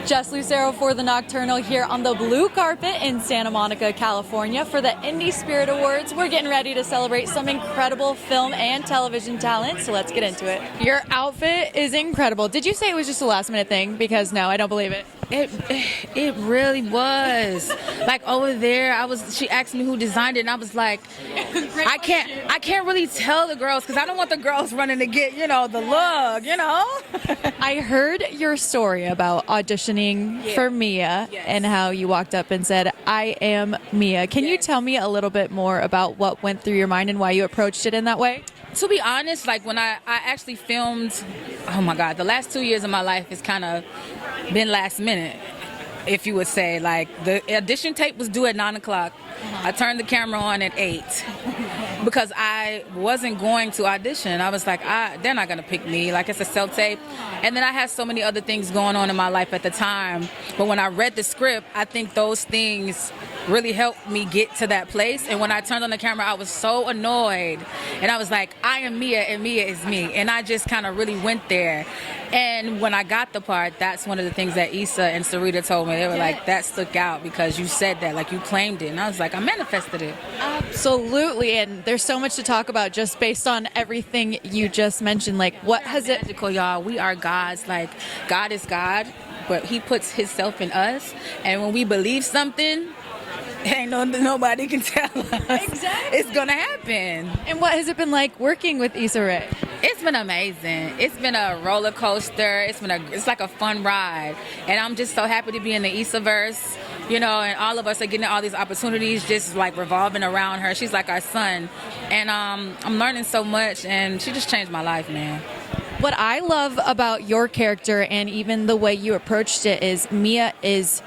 Jess Lucero for the Nocturnal here on the blue carpet in Santa Monica, California for the Indie Spirit Awards. We're getting ready to celebrate some incredible film and television talent, so let's get into it. Your outfit is incredible. Did you say it was just a last minute thing? Because no, I don't believe it. It really was. Like over there, she asked me who designed it, and I was like, I can't really tell the girls because I don't want the girls running to get, the look, I heard your story about auditioning for Mia and how you walked up and said, I am Mia. Can you tell me a little bit more about what went through your mind and why you approached it in that way? To be honest, like when I actually filmed, oh my God, the last 2 years of my life has kind of been last minute, if you would say. Like the audition tape was due at 9 o'clock. I turned the camera on at 8 because I wasn't going to audition. I was like, they're not going to pick me. Like, it's a self-tape. And then I had so many other things going on in my life at the time. But when I read the script, I think those things really helped me get to that place. And when I turned on the camera, I was so annoyed. And I was like, I am Mia and Mia is me. And I just kind of really went there. And when I got the part, that's one of the things that Issa and Sarita told me. They were like, that stuck out because you said that, like you claimed it. And I was like, I manifested it. Absolutely. And there's so much to talk about just based on everything you just mentioned. Like, what has it... Magical, y'all. We are gods. Like, God is God, but he puts himself in us. And when we believe something... ain't nobody can tell us. Exactly. It's gonna happen. And what has it been like working with Issa Rae? It's been amazing. It's been a roller coaster. It's like a fun ride. And I'm just so happy to be in the Issaverse, and all of us are getting all these opportunities just like revolving around her. She's like our son. And I'm learning so much, and she just changed my life, man. What I love about your character and even the way you approached it is Mia is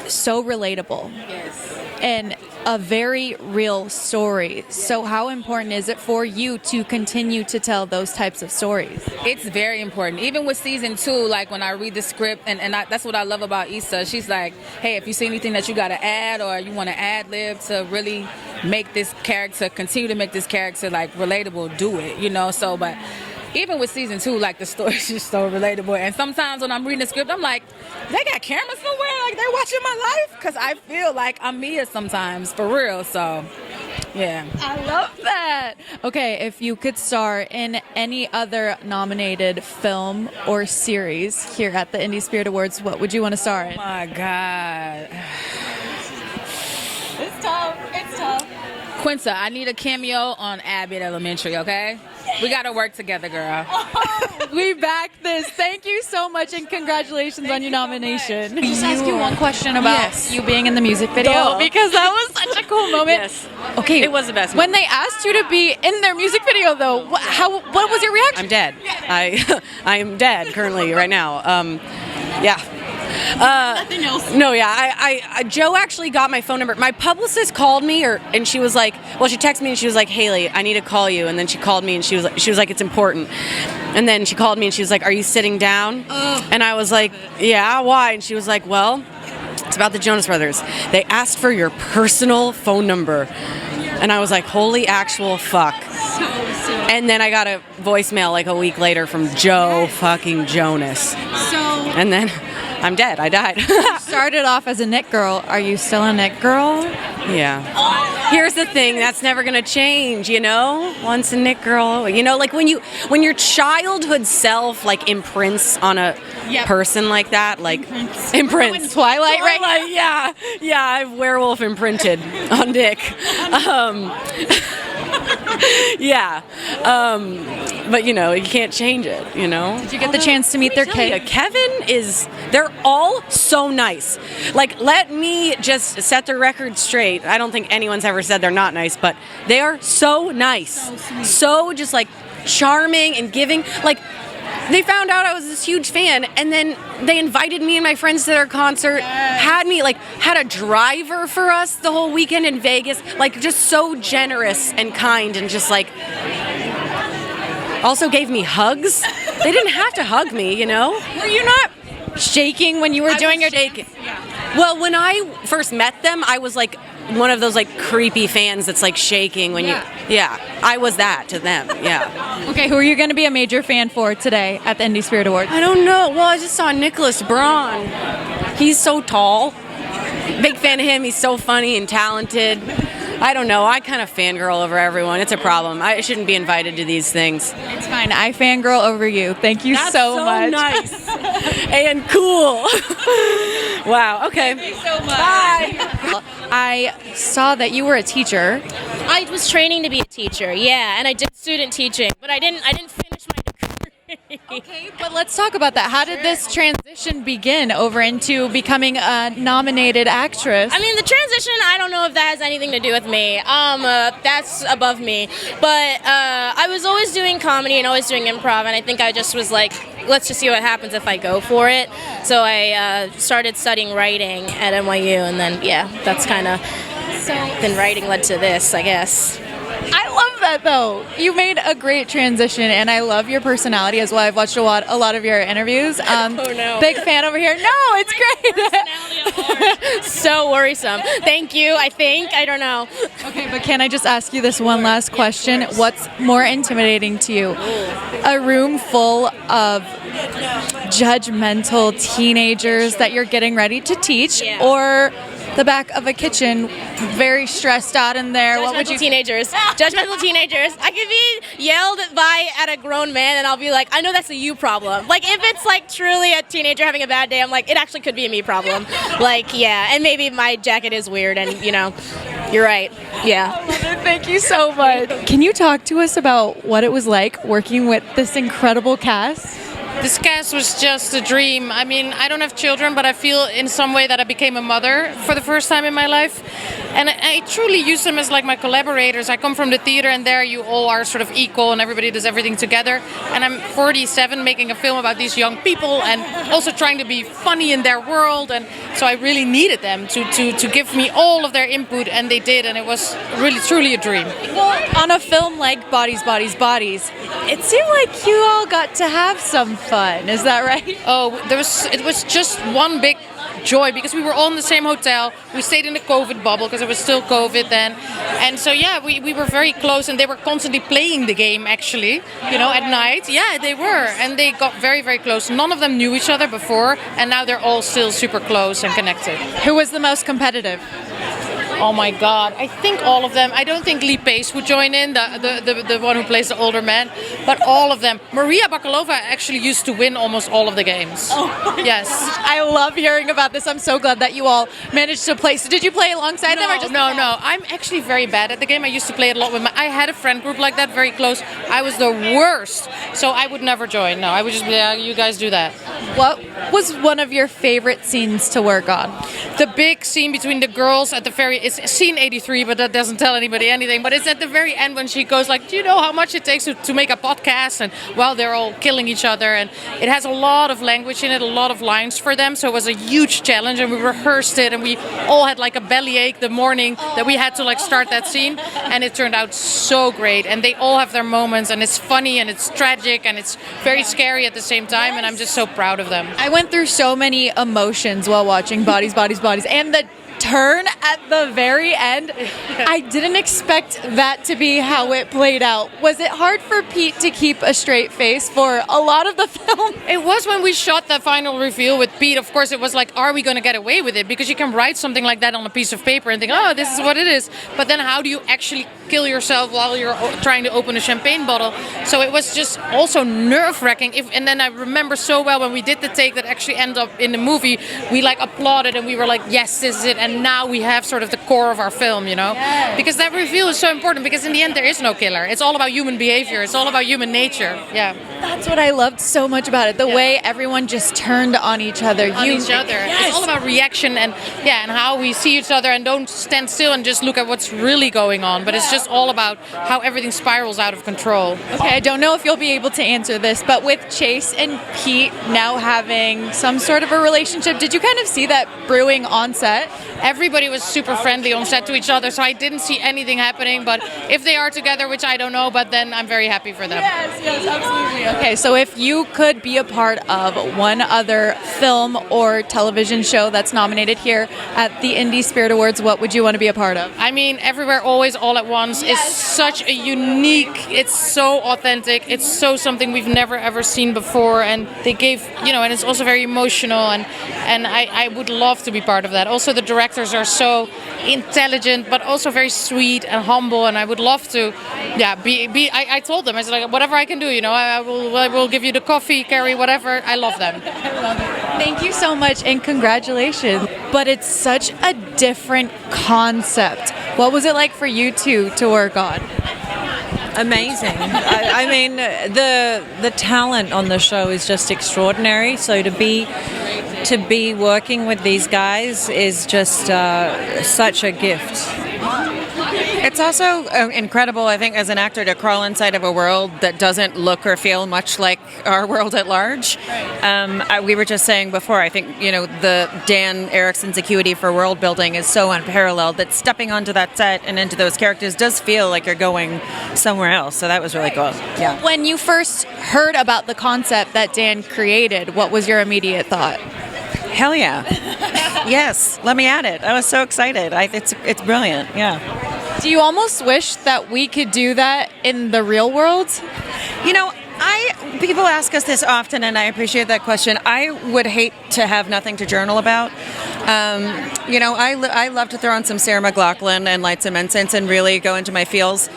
so relatable. Yes. And a very real story. So how important is it for you to continue to tell those types of stories? It's very important. Even with season 2, like when I read the script, and that's what I love about Issa. She's like, hey, if you see anything that you got to add or you want to ad-lib to really make this character, continue to make this character like relatable, do it, So, but even with season 2, like the story's just so relatable. And sometimes when I'm reading the script, I'm like, they got cameras somewhere? Like they're watching my life? Because I feel like I'm Mia sometimes, for real. So, yeah. I love that. Okay, if you could star in any other nominated film or series here at the Indie Spirit Awards, what would you want to star in? Oh my God. It's tough. It's tough. Quinta, I need a cameo on Abbott Elementary, okay? We got to work together, girl. We back this. Thank you so much, and congratulations on your nomination. Can I just ask you one question about you being in the music video? Because that was such a cool moment. Yes. Okay. It was the best When moment. they asked you to be in their music video, though, what was your reaction? I'm dead. I am dead currently right now. Yeah. Nothing else. No, yeah. I Joe actually got my phone number. My publicist called me, and she was like, she texted me and she was like, Haley, I need to call you. And then she called me and she was like, it's important. And then she called me and she was like, are you sitting down? And I was like, yeah, why? And she was like, well, it's about the Jonas Brothers. They asked for your personal phone number. And I was like, holy actual fuck. And then I got a voicemail like a week later from Joe fucking Jonas. And then I'm dead. I died. Started off as a knit girl. Are you still a knit girl? Yeah. Here's the thing. That's never going to change, Once a knit girl, like when your childhood self like imprints on a person like that, like imprints. Twilight, right? Yeah. I have werewolf imprinted on Dick. Yeah. But you can't change it, Did you get the chance to meet their kid? They're all so nice. Like, let me just set the record straight. I don't think anyone's ever said they're not nice, but they are so nice. So just like charming and giving. Like, they found out I was this huge fan, and then they invited me and my friends to their concert, had a driver for us the whole weekend in Vegas, like just so generous and kind, and just like also gave me hugs. They didn't have to hug me, Were you not shaking when you were doing your shaking? Well, when I first met them, I was like one of those like creepy fans that's like shaking when I was that to them. Yeah. Okay, who are you going to be a major fan for today at the Indie Spirit Awards? I don't know. Well, I just saw Nicholas Braun. He's so tall. Big fan of him. He's so funny and talented. I don't know. I kind of fangirl over everyone. It's a problem. I shouldn't be invited to these things. It's fine. I fangirl over you. Thank you so much. Nice and cool. Wow. Okay. Thank you so much. Bye. I saw that you were a teacher. I was training to be a teacher, yeah, and I did student teaching, but I didn't finish my degree. Okay, but let's talk about that. How did this transition begin over into becoming a nominated actress? I mean, the transition, I don't know if that has anything to do with me. That's above me. But I was always doing comedy and always doing improv, and I think I just was like, let's just see what happens if I go for it. So I started studying writing at NYU, and then, yeah, that's kind of, then writing led to this, I guess. I love that though. You made a great transition, and I love your personality as well. I've watched a lot of your interviews. Oh no! Big fan over here. No, it's great. So worrisome. Thank you. I don't know. Okay, but can I just ask you this one last question? What's more intimidating to you? A room full of judgmental teenagers that you're getting ready to teach, or the back of a kitchen, very stressed out in there? What would you? Teenagers. Judgmental teenagers. I could be yelled by at a grown man, and I'll be like, I know that's a you problem. Like, if it's like truly a teenager having a bad day, I'm like, it actually could be a me problem. Like, yeah, and maybe my jacket is weird, and you're right. Yeah. I love it. Thank you so much. Can you talk to us about what it was like working with this incredible cast? This cast was just a dream. I mean, I don't have children, but I feel in some way that I became a mother for the first time in my life. And I truly use them as like my collaborators. I come from the theater, and there you all are sort of equal and everybody does everything together. And I'm 47 making a film about these young people and also trying to be funny in their world. And so I really needed them to give me all of their input, and they did. And it was really, truly a dream. Well, on a film like Bodies, Bodies, Bodies, it seemed like you all got to have some fun. Is that right? Oh, it was just one big joy because we were all in the same hotel. We stayed in the COVID bubble because it was still COVID then. And so, yeah, we were very close, and they were constantly playing the game, actually, at night. Yeah, they were. And they got very, very close. None of them knew each other before, and now they're all still super close and connected. Who was the most competitive? Oh my God, I think all of them. I don't think Lee Pace would join in, the one who plays the older man, but all of them. Maria Bakalova actually used to win almost all of the games. Oh. Yes. I love hearing about this. I'm so glad that you all managed to play. So did you play alongside them or just? No. I'm actually very bad at the game. I used to play it a lot with I had a friend group like that, very close. I was the worst, so I would never join. No, I would just be like, you guys do that. What was one of your favorite scenes to work on? The big scene between the girls at the it's scene 83, but that doesn't tell anybody anything. But it's at the very end when she goes like, do you know how much it takes to make a podcast? And while they're all killing each other, and it has a lot of language in it, a lot of lines for them. So it was a huge challenge, and we rehearsed it, and we all had like a bellyache the morning that we had to like start that scene, and it turned out so great. And they all have their moments, and it's funny and it's tragic and it's very scary at the same time, and I'm just so proud of them. I went through so many emotions while watching Bodies, Bodies, Bodies, and the turn at the very end, I didn't expect that to be how it played out. Was it hard for Pete to keep a straight face for a lot of the film? It was when we shot the final reveal with Pete. Of course, it was like, are we going to get away with it? Because you can write something like that on a piece of paper and think, oh, this is what it is. But then how do you actually kill yourself while you're trying to open a champagne bottle? So it was just also nerve-wracking. And then I remember so well when we did the take that actually ended up in the movie, we like applauded and we were like, yes, this is it. And now we have sort of the core of our film, Yes. Because that reveal is so important, because in the end there is no killer. It's all about human behavior. It's all about human nature. Yeah. That's what I loved so much about it. The way everyone just turned on each other. Yes. It's all about reaction and how we see each other and don't stand still and just look at what's really going on. But it's just all about how everything spirals out of control. Okay, I don't know if you'll be able to answer this, but with Chase and Pete now having some sort of a relationship, did you kind of see that brewing on set? everybody was super friendly on set to each other, so I didn't see anything happening. But if they are together, which I don't know, but then I'm very happy for them. Yes, absolutely. Okay, so if you could be a part of one other film or television show that's nominated here at the Indie Spirit Awards, what would you want to be a part of? I mean, Everywhere, Always, All at Once is such a unique, it's so authentic, it's so something we've never ever seen before, and they gave, and it's also very emotional, and I would love to be part of that. Also, the directors are so intelligent, but also very sweet and humble, and I would love to, I told them, I said, like, whatever I can do, I will give you the coffee, Carrie, whatever. I love them. Thank you so much and congratulations. But it's such a different concept. What was it like for you two to work on? Amazing. I mean, the talent on the show is just extraordinary. So to be working with these guys is just such a gift. It's also incredible, I think, as an actor to crawl inside of a world that doesn't look or feel much like our world at large. We were just saying before, I think, the Dan Erickson's acuity for world building is so unparalleled that stepping onto that set and into those characters does feel like you're going somewhere else. So that was really cool. Yeah. When you first heard about the concept that Dan created, what was your immediate thought? Hell yeah. Yes, let me at it. I was so excited. It's brilliant. Yeah. Do you almost wish that we could do that in the real world? People ask us this often, and I appreciate that question. I would hate to have nothing to journal about. I love to throw on some Sarah McLachlan and light some incense and really go into my feels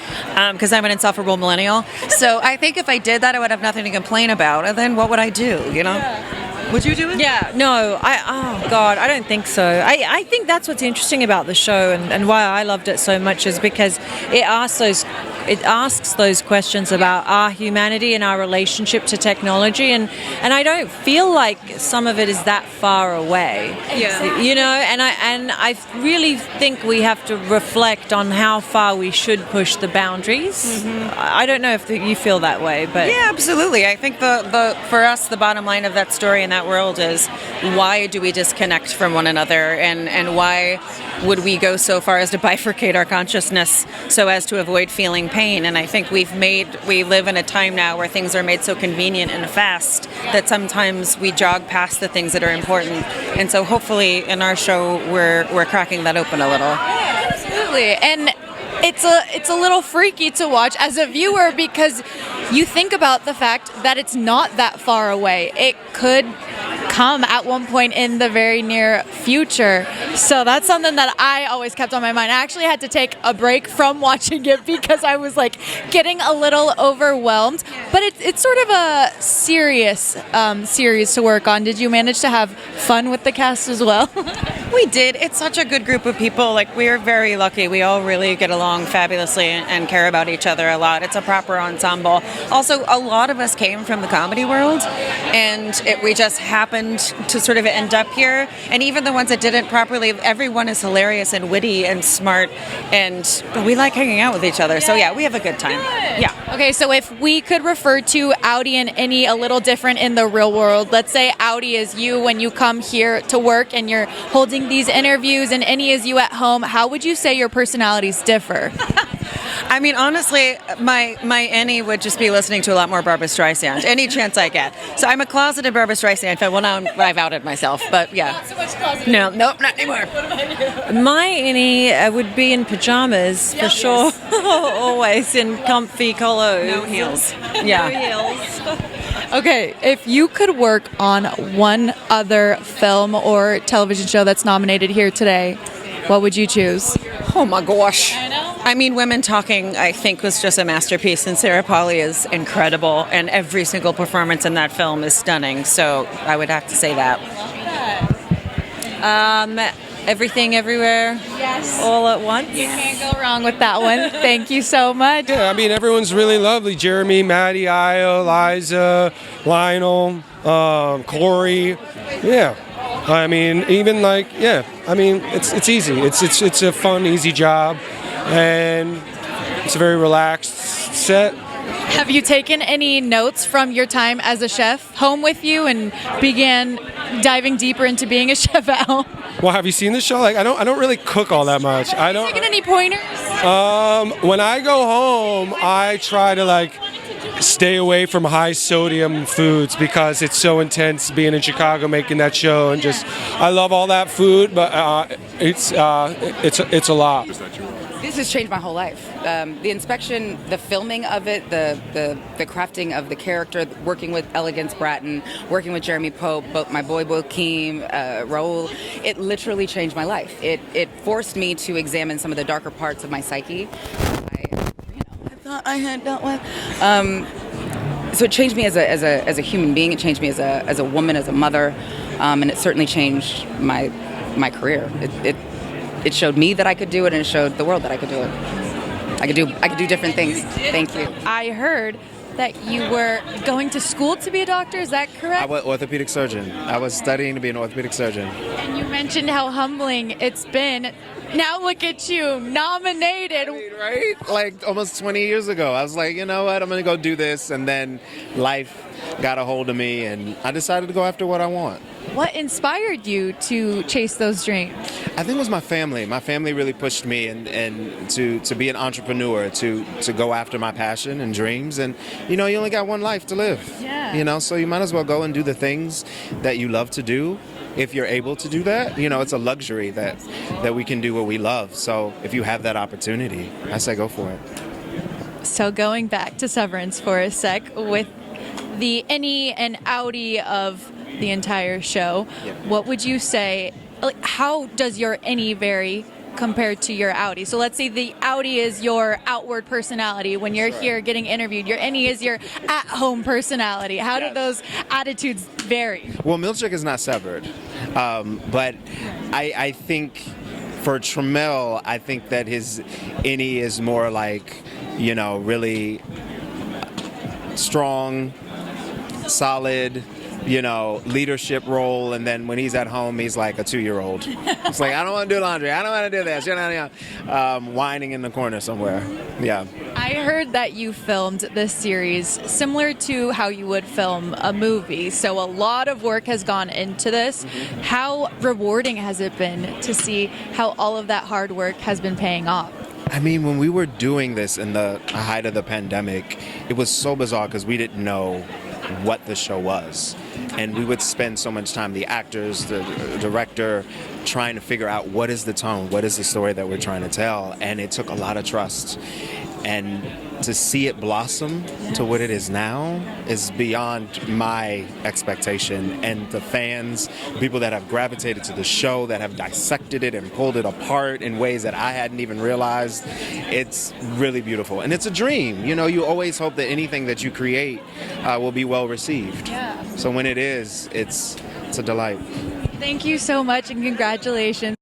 because I'm an insufferable millennial. So I think if I did that, I would have nothing to complain about. And then what would I do, Yeah. Would you do it? Yeah, no, I don't think so. I think that's what's interesting about the show and why I loved it so much is because it asks those questions about our humanity and our relationship to technology, and I don't feel like some of it is that far away. Yeah. And I really think we have to reflect on how far we should push the boundaries. Mm-hmm. I don't know if you feel that way, but yeah, absolutely. I think for us the bottom line of that story and that world is why do we disconnect from one another, and why would we go so far as to bifurcate our consciousness so as to avoid feeling pain? And I think we live in a time now where things are made so convenient and fast that sometimes we jog past the things that are important. And so hopefully in our show we're cracking that open a little. Yeah, absolutely. And it's a little freaky to watch as a viewer because you think about the fact that it's not that far away. It could come at one point in the very near future. So that's something that I always kept on my mind. I actually had to take a break from watching it because I was like getting a little overwhelmed. But it's sort of a serious series to work on. Did you manage to have fun with the cast as well? We did. It's such a good group of people. Like, we're very lucky. We all really get along fabulously and care about each other a lot. It's a proper ensemble. Also, a lot of us came from the comedy world, and we just happened to sort of end up here. And even the ones that didn't properly, everyone is hilarious and witty and smart, and we like hanging out with each other. So yeah, we have a good time. Yeah. Okay, so if we could refer to Audi and Innie a little different in the real world, let's say Audi is you when you come here to work and you're holding these interviews, and Innie is you at home, how would you say your personalities differ? I mean, honestly, my Annie would just be listening to a lot more Barbra Streisand, any chance I get. So I'm a closeted Barbra Streisand fan. Well, now I've outed myself, but yeah. Not so much closeted. Nope, not anymore. What about you? my Innie would be in pajamas for sure. Always in comfy clothes. No heels. Yeah. No heels. Okay, if you could work on one other film or television show that's nominated here today, what would you choose? Oh my gosh. I know. I mean, Women Talking, I think, was just a masterpiece, and Sarah Polley is incredible, and every single performance in that film is stunning, so I would have to say that. Everything, Everywhere, Yes. all at once. You can't go wrong with that one. Thank you so much. Yeah, I mean, everyone's really lovely. Jeremy, Maddie, Aya, Liza, Lionel, Corey. Yeah. I mean, even it's easy. It's a fun, easy job, and it's a very relaxed set. Have you taken any notes from your time as a chef home with you and began diving deeper into being a chef at home? Well, have you seen the show? Like, I don't really cook all that much. I don't. Taking any pointers? When I go home, I try to like stay away from high sodium foods because it's so intense being in Chicago making that show, and just I love all that food, but it's a lot. This has changed my whole life. The inspection, the filming of it, the crafting of the character, working with Elegance Bratton, working with Jeremy Pope, both my boy Bokeem, Raul, it literally changed my life. It forced me to examine some of the darker parts of my psyche. I thought I had dealt with. So it changed me as a human being. It changed me as a woman, as a mother, and it certainly changed my career. It showed me that I could do it, and it showed the world that I could do it. I could do different things. Thank you. I heard that you were going to school to be a doctor. Is that correct? I was an orthopedic surgeon. I was studying to be an orthopedic surgeon. And you mentioned how humbling it's been. Now look at you, nominated. Right? Like almost 20 years ago. I was like, you know what? I'm going to go do this. And then life got a hold of me, and I decided to go after what I want. What inspired you to chase those dreams? I think it was my family. My family really pushed me and to be an entrepreneur, to go after my passion and dreams. And, you know, you only got one life to live. Yeah. You know, so you might as well go and do the things that you love to do. If you're able to do that, you know, it's a luxury that we can do what we love. So if you have that opportunity, I say go for it. So going back to Severance for a sec, with the innie and outie of the entire show, what would you say, like, how does your innie vary compared to your outie? So let's say the outie is your outward personality when you're here getting interviewed. Your innie is your at-home personality. How do those attitudes vary? Well, Milchick is not severed, but I think for Trammell, I think that his innie is more like, you know, really strong, solid, you know, leadership role, and then when he's at home, he's like a 2-year-old. It's like, I don't want to do laundry, I don't want to do this, you know, whining in the corner somewhere. Yeah. I heard that you filmed this series similar to how you would film a movie, so a lot of work has gone into this. How rewarding has it been to see how all of that hard work has been paying off? I mean, when we were doing this in the height of the pandemic, it was so bizarre because we didn't know what the show was. And we would spend so much time, the actors, the director, trying to figure out what is the tone, what is the story that we're trying to tell. And it took a lot of trust. And to see it blossom to what it is now is beyond my expectation. And the fans, people that have gravitated to the show, that have dissected it and pulled it apart in ways that I hadn't even realized, it's really beautiful. And it's a dream. You know, you always hope that anything that you create will be well received. Yeah. So when it is, it's a delight. Thank you so much and congratulations.